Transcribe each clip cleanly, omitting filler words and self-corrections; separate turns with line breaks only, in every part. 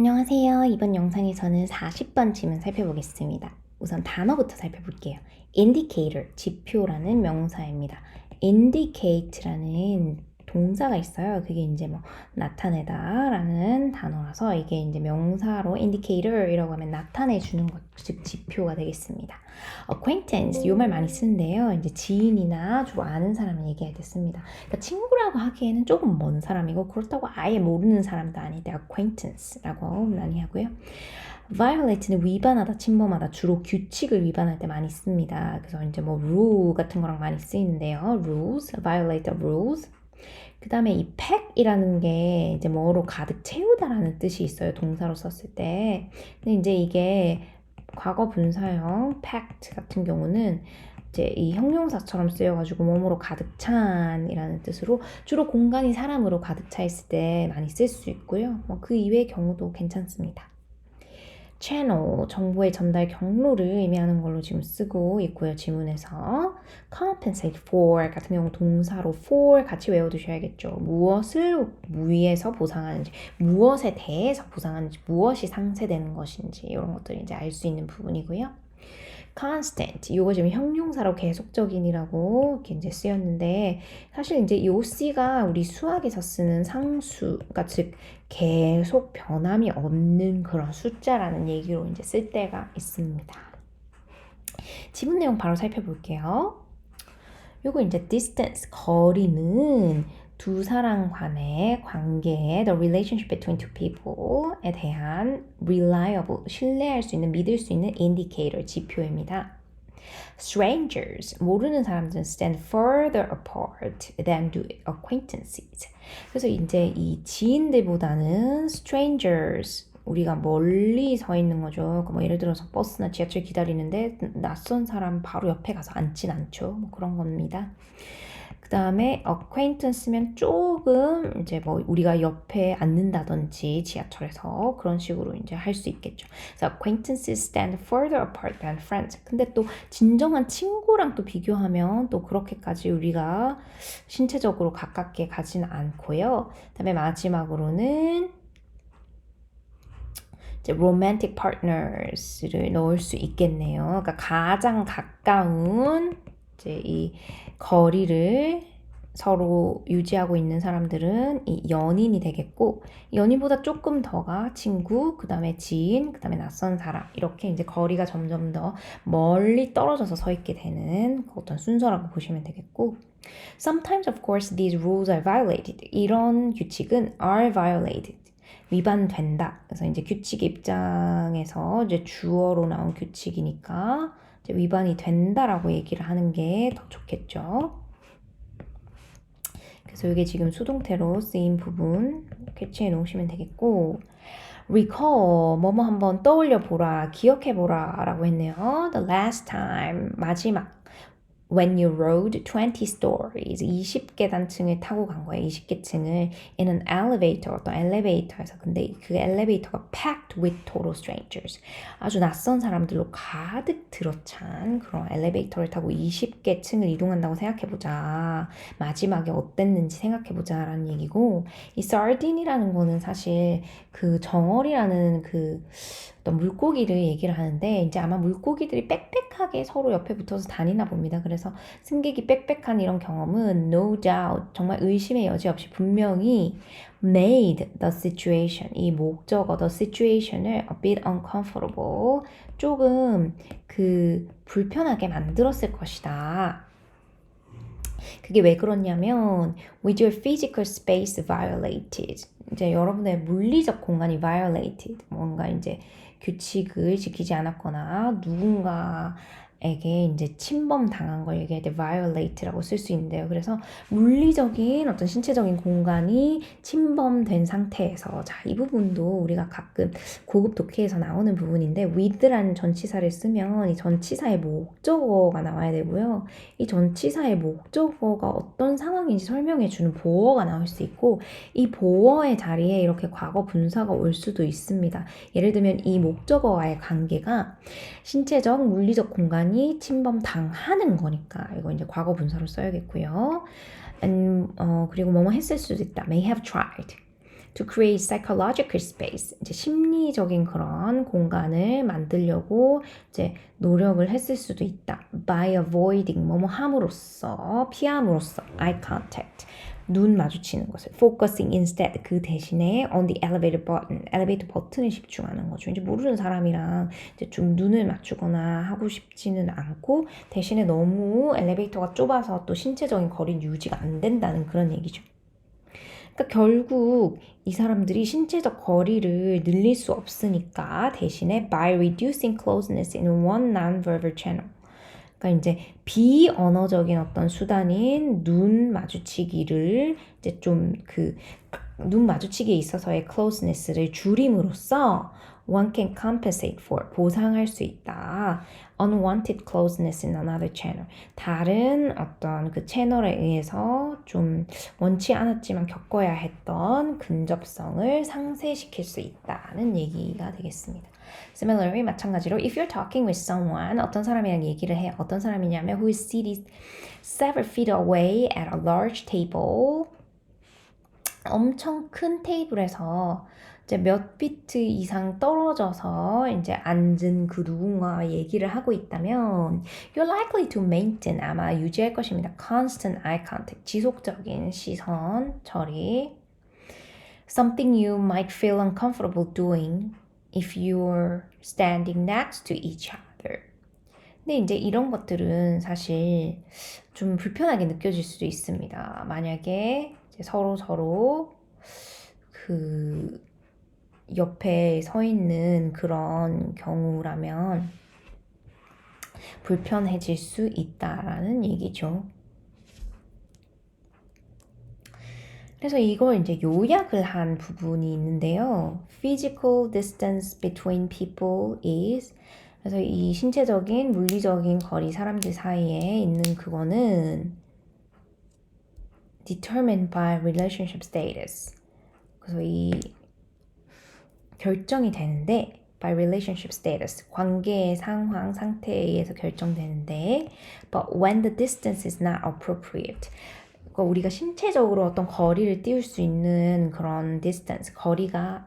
안녕하세요. 이번 영상에서는 40번 지문 살펴보겠습니다. 우선 단어부터 살펴볼게요. indicator, 지표라는 명사입니다. indicate라는 동사가 있어요. 그게 이제 뭐 나타내다 라는 단어라서 이게 이제 명사로 indicator이라고 하면 나타내 주는 것, 즉 지표가 되겠습니다. acquaintance, 이 말 많이 쓰는데요. 이제 지인이나 주로 아는 사람을 얘기할 때 씁니다. 그러니까 친구라고 하기에는 조금 먼 사람이고 그렇다고 아예 모르는 사람도 아닌데 acquaintance라고 많이 하고요. violate는 위반하다, 침범하다, 주로 규칙을 위반할 때 많이 씁니다. 그래서 이제 뭐 rule 같은 거랑 많이 쓰이는데요. rules, violate the rules. 그 다음에 이 pack이라는 게 이제 뭐로 가득 채우다라는 뜻이 있어요. 동사로 썼을 때. 근데 이제 이게 과거 분사형 packed 같은 경우는 이제 이 형용사처럼 쓰여가지고 몸으로 가득 찬이라는 뜻으로 주로 공간이 사람으로 가득 차 있을 때 많이 쓸 수 있고요. 뭐 그 이외의 경우도 괜찮습니다. channel, 정보의 전달 경로를 의미하는 걸로 지금 쓰고 있고요. 지문에서 compensate for 같은 경우 동사로 for 같이 외워두셔야겠죠. 무엇을 위해서 보상하는지, 무엇에 대해서 보상하는지, 무엇이 상쇄되는 것인지 이런 것들을 이제 알 수 있는 부분이고요. constant, 이거 지금 형용사로 계속적인이라고 이렇게 이제 쓰였는데 사실 이제 요 C가 우리 수학에서 쓰는 상수, 그러니까 즉 계속 변함이 없는 그런 숫자라는 얘기로 이제 쓸 때가 있습니다. 지문 내용 바로 살펴볼게요. 요거 이제 distance, 거리는 두 사람 간의 관계, the relationship between two people에 대한 reliable, 신뢰할 수 있는, 믿을 수 있는 indicator, 지표입니다. Strangers, 모르는 사람들은 stand further apart than do acquaintances. 그래서 이제 이 지인들보다는 strangers, 우리가 멀리 서 있는 거죠. 뭐 예를 들어서 버스나 지하철 기다리는데 낯선 사람 바로 옆에 가서 앉진 않죠. 뭐 그런 겁니다. 그 다음에 acquaintance면 조금 이제 뭐 우리가 옆에 앉는다든지 지하철에서 그런 식으로 이제 할 수 있겠죠. 그래서 acquaintances stand further apart than friends. 근데 또 진정한 친구랑 또 비교하면 또 그렇게까지 우리가 신체적으로 가깝게 가지는 않고요. 그 다음에 마지막으로는 이제 romantic partners를 넣을 수 있겠네요. 그러니까 가장 가까운 이제 이 거리를 서로 유지하고 있는 사람들은 이 연인이 되겠고, 연인보다 조금 더가 친구, 그 다음에 지인, 그 다음에 낯선 사람, 이렇게 이제 거리가 점점 더 멀리 떨어져서 서 있게 되는 어떤 순서라고 보시면 되겠고, sometimes of course these rules are violated. 이런 규칙은 are violated. 위반된다. 그래서 이제 규칙의 입장에서 이제 주어로 나온 규칙이니까 이제 위반이 된다라고 얘기를 하는 게 더 좋겠죠. 그래서 이게 지금 수동태로 쓰인 부분 캐치해 놓으시면 되겠고, recall, 뭐뭐 한번 떠올려 보라, 기억해 보라 라고 했네요. The last time, 마지막. When you rode 20 stories, 20계단층을 타고 간 거예요. 20계층을 in an elevator, 어떤 엘리베이터에서. 근데 그 엘리베이터가 packed with total strangers. 아주 낯선 사람들로 가득 들어찬 그런 엘리베이터를 타고 20계층을 이동한다고 생각해보자. 마지막에 어땠는지 생각해보자 라는 얘기고, 이 sardin이라는 거는 사실 그 정어리라는 그 어떤 물고기를 얘기를 하는데 이제 아마 물고기들이 빽빽하게 서로 옆에 붙어서 다니나 봅니다. 그래서 승객이 빽빽한 이런 경험은 no doubt, 정말 의심의 여지 없이 분명히 made the situation, 이 목적어 the situation을 a bit uncomfortable, 조금 그 불편하게 만들었을 것이다. 그게 왜 그렇냐면 with your physical space violated, 이제 여러분의 물리적 공간이 violated, 뭔가 이제 규칙을 지키지 않았거나 누군가에게 이제 침범 당한 걸 얘기할 때 violate라고 쓸 수 있는데요. 그래서 물리적인 어떤 신체적인 공간이 침범된 상태에서, 자, 이 부분도 우리가 가끔 고급 독해에서 나오는 부분인데 with라는 전치사를 쓰면 이 전치사의 목적어가 나와야 되고요. 이 전치사의 목적어가 어떤 상황인지 설명해 주는 보어가 나올 수 있고, 이 보어의 자리에 이렇게 과거 분사가 올 수도 있습니다. 예를 들면 이 목적어와의 관계가 신체적, 물리적 공간이 침범당하는 거니까 이거 이제 과거 분사로 써야겠고요. 그리고 뭐뭐 했을 수도 있다. may have tried. To create psychological space, 이제 심리적인 그런 공간을 만들려고 이제 노력을 했을 수도 있다. By avoiding, 뭐뭐 함으로써, 피함으로써, eye contact, 눈 마주치는 것을. Focusing instead, 그 대신에 on the elevator button, 엘리베이터 버튼에 집중하는 거죠. 이제 모르는 사람이랑 이제 좀 눈을 맞추거나 하고 싶지는 않고 대신에 너무 엘리베이터가 좁아서 또 신체적인 거리는 유지가 안 된다는 그런 얘기죠. 그러니까 결국 이 사람들이 신체적 거리를 늘릴 수 없으니까 대신에 by reducing closeness in one non-verbal channel. 그러니까 이제 비언어적인 어떤 수단인 눈 마주치기를 이제 좀 그 눈 마주치기에 있어서의 closeness를 줄임으로써 one can compensate for, 보상할 수 있다. unwanted closeness in another channel. 다른 어떤 그 채널에 의해서 좀 원치 않았지만 겪어야 했던 근접성을 상쇄시킬 수 있다는 얘기가 되겠습니다. Similarly, 마찬가지로 if you're talking with someone, 어떤 사람이랑 얘기를 해. 어떤 사람이냐면 who is seated several feet away at a large table. 엄청 큰 테이블에서 이제 몇 비트 이상 떨어져서 이제 앉은 그 누군가와 얘기를 하고 있다면 you're likely to maintain, 아마 유지할 것입니다. constant eye contact, 지속적인 시선 처리. Something you might feel uncomfortable doing if you're standing next to each other. 근데 이제 이런 것들은 사실 좀 불편하게 느껴질 수도 있습니다. 만약에 이제 서로 그 옆에 서 있는 그런 경우라면 불편해질 수 있다라는 얘기죠. 그래서 이걸 이제 요약을 한 부분이 있는데요. Physical distance between people is, 그래서 이 신체적인 물리적인 거리 사람들 사이에 있는 그거는 determined by relationship status. 그래서 이 결정이 되는데 by relationship status, 관계의 상황, 상태에 의해서 결정되는데 but when the distance is not appropriate, 그러니까 우리가 신체적으로 어떤 거리를 띄울 수 있는 그런 distance, 거리가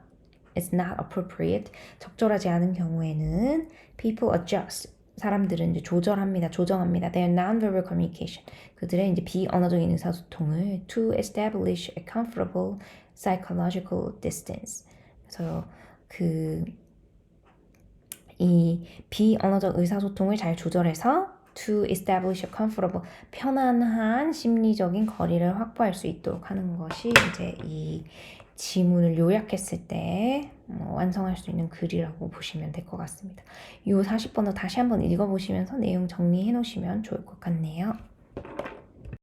is not appropriate, 적절하지 않은 경우에는 people adjust, 사람들은 이제 조정합니다. Their non-verbal communication, 그들의 이제 비언어적인 의사소통을 to establish a comfortable psychological distance. 그래서 이 비언어적 의사소통을 잘 조절해서 to establish a comfortable, 편안한 심리적인 거리를 확보할 수 있도록 하는 것이 이제 이 지문을 요약했을 때 완성할 수 있는 글이라고 보시면 될 것 같습니다. 이 40번도 다시 한번 읽어보시면서 내용 정리해 놓으시면 좋을 것 같네요.